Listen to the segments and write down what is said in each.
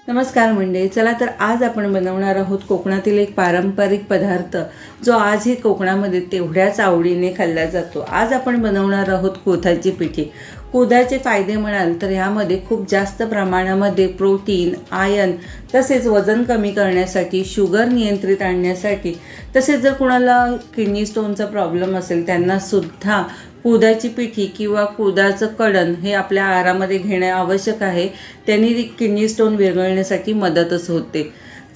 नमस्कार मंडळी, चला तर आज आपण बनवणार आहोत कोकणातील एक पारंपरिक पदार्थ जो आजही कोकणामध्ये तेवढ्याच आवडीने खाल्ला जातो। आज आपण बनवणार आहोत कुळथाची पिठी। कुळथाचे फायदे म्हणाल तर यामध्ये खूप जास्त प्रमाणामध्ये प्रोटीन, आयर्न तसेच वजन कमी करण्यासाठी, शुगर नियंत्रित आणण्यासाठी, तसेच जर कुणाला किडनी स्टोनचा प्रॉब्लेम असेल त्यांना सुद्धा कुळथाची पिठी किंवा कुळथाचं कडण हे आपल्या आहारामध्ये घेणे आवश्यक आहे। त्यांनी किडनी स्टोन विरघळण्यासाठी मदतच होते।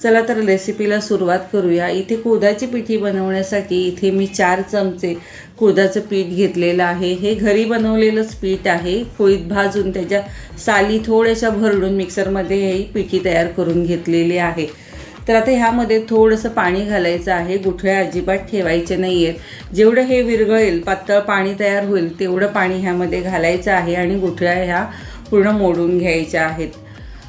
चला तर रेसिपीला सुरुवात करूया। इथे कुळथाची पिठी बनवण्यासाठी इथे मी 4 चमचे कुळथाचं पीठ घेतलेलं आहे। हे घरी बनवलेलंच पीठ आहे। पोळीत भाजून त्याच्या साली थोड्याशा भरडून मिक्सरमध्ये ही पिठी तयार करून घेतलेली आहे। तर आता ह्यामध्ये थोडंसं पाणी घालायचं आहे। गुठळ्या अजिबात ठेवायचे नाही आहेत। जेवढं हे विरघळेल, पातळ पाणी तयार होईल तेवढं पाणी ह्यामध्ये घालायचं आहे आणि गुठळ्या ह्या पूर्ण मोडून घ्यायच्या आहेत।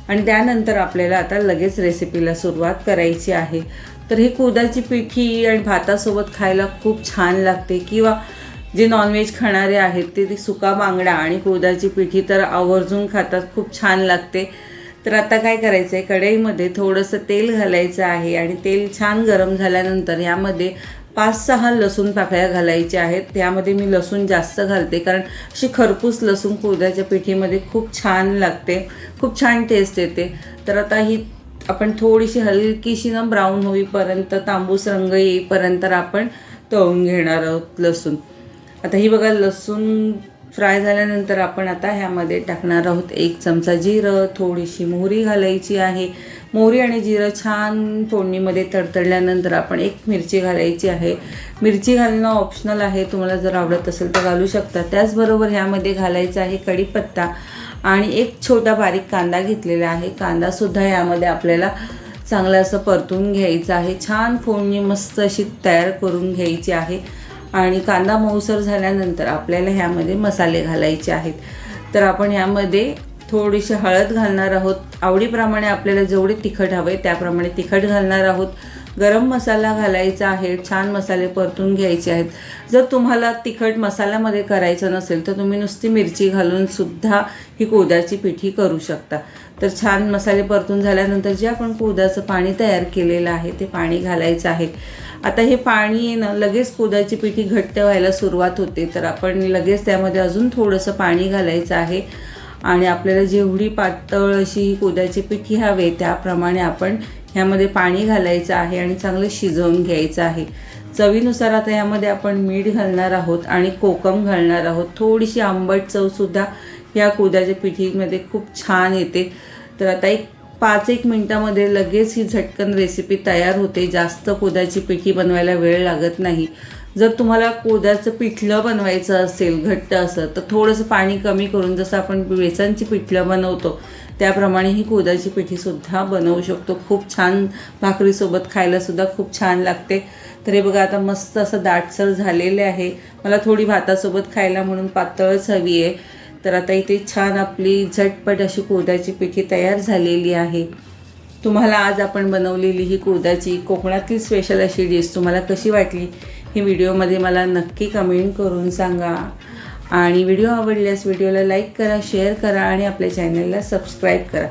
आणि त्यानंतर आपल्याला आता लगेच रेसिपीला सुरुवात करायची आहे। तर ही कुळथाची पिठी आणि भातासोबत खायला खूप छान लागते, किंवा जे नॉनव्हेज खाणारे आहेत ते सुका बांगडा आणि कुळथाची पिठी तर आवर्जून खातात, खूप छान लागते। तर आता काय करायचं आहे, कढईमध्ये थोडंसं तेल घालायचं आहे आणि तेल छान गरम झाल्यानंतर यामध्ये 5-6 लसूण पाकळ्या घालायच्या आहेत। त्यामध्ये मी लसूण जास्त घालते कारण अशी खरपूस लसूण कुळथाच्या पिठीमध्ये खूप छान लागते, खूप छान टेस्ट येते। तर आता ही आपण थोडीशी हलकीशी ब्राऊन होईपर्यंत, तांबूस रंग येईपर्यंत आपण तळून घेणार आहोत लसूण। आता ही बघा लसूण फ्राय झाल्यानंतर आपण आता ह्यामध्ये टाकणार आहोत 1 चमचा जिरं, थोडीशी मोहरी घालायची आहे। मोहरी आणि जिरं छान फोडणीमध्ये तडतडल्यानंतर आपण 1 मिरची घालायची आहे। मिरची घालणं ऑप्शनल आहे, तुम्हाला जर आवडत असेल तर घालू शकता। त्याचबरोबर ह्यामध्ये घालायचा आहे कढीपत्ता आणि 1 छोटा बारीक कांदा घेतलेला आहे। कांदासुद्धा यामध्ये आपल्याला चांगलं असं परतून घ्यायचं आहे। छान फोडणी मस्त अशी तयार करून घ्यायची आहे आणि कांदा मऊसर झाल्यानंतर आपल्याला ह्यामध्ये मसाले घालायचे आहेत। तर आपण ह्यामध्ये थोडीशी हळद घालणार आहोत। आवडीप्रमाणे आपल्याला जेवढे तिखट हवे त्याप्रमाणे तिखट घालणार आहोत। गरम मसाला घालायचा आहे। छान मसाले परतून घ्यायचे आहेत। जर तुम्हाला तिखट मसाल्यामध्ये करायचं नसेल तर तुम्ही नुसती मिरची घालून सुद्धा ही कुळथाची पिठी करू शकता। तर छान मसाले परतून झाल्यानंतर जे आपण कुळथाचं पाणी तयार केलेलं आहे ते पाणी घालायचं आहे। आता हे पाणी लगेच कुळथाची पिठी घट्ट व्हायला सुरुवात होते, तर आपण लगेच त्यामध्ये अजून थोडंसं पाणी घालायचं आहे आणि आपल्याला जेवढी पातळ अशी ही कुळथाची पिठी हवी त्याप्रमाणे आपण ह्यामध्ये पाणी घालायचं आहे आणि चांगलं शिजवून घ्यायचं आहे। चवीनुसार आता यामध्ये आपण मीठ घालणार आहोत आणि कोकम घालणार आहोत। थोडीशी आंबट चवसुद्धा या कुळथाच्या पिठीमध्ये खूप छान येते। तर आता 5-1 मिनिटामध्ये लगेच ही झटकन रेसिपी तयार होते। जास्त कुळथाची पिठी बनवायला वेळ लागत नाही। जर तुम्हाला कुळथाचं पिठलं बनवायचं असेल घट्ट असं, तर थोडंसं पाणी कमी करून, जसं आपण बेसनची पिठलं बनवतो त्याप्रमाणे ही कुळथाची पिठीसुद्धा बनवू शकतो। खूप छान भाकरीसोबत खायलासुद्धा खूप छान लागते। तर हे बघा आता मस्त असं दाटसर झालेले आहे। मला थोडी भातासोबत खायला म्हणून पातळच हवी आहे। तर आता इथे छान आपली झटपट अशी कुळथाची पिठी तयार झालेली आहे। तुम्हाला आज आपण बनवलेली ही कुळथाची कोकणातली स्पेशल अशी डिश तुम्हाला कशी वाटली ही व्हिडिओमध्ये मला नक्की कमेंट करून सांगा। आणि व्हिडिओ आवडल्यास व्हिडिओला लाईक करा, शेअर करा आणि आपल्या चॅनलला सबस्क्राईब करा।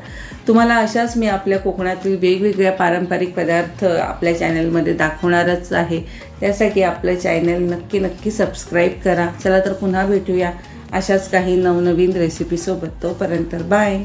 तुम्हाला अशाच मी आपल्या कोकणातील वेगवेगळ्या पारंपरिक पदार्थ आपल्या चॅनलमध्ये दाखवणारच आहे। त्यासाठी आपलं चॅनल नक्की सबस्क्राईब करा। चला तर पुन्हा भेटूया अशाच काही नवनवीन रेसिपीसोबत। तोपर्यंत बाय।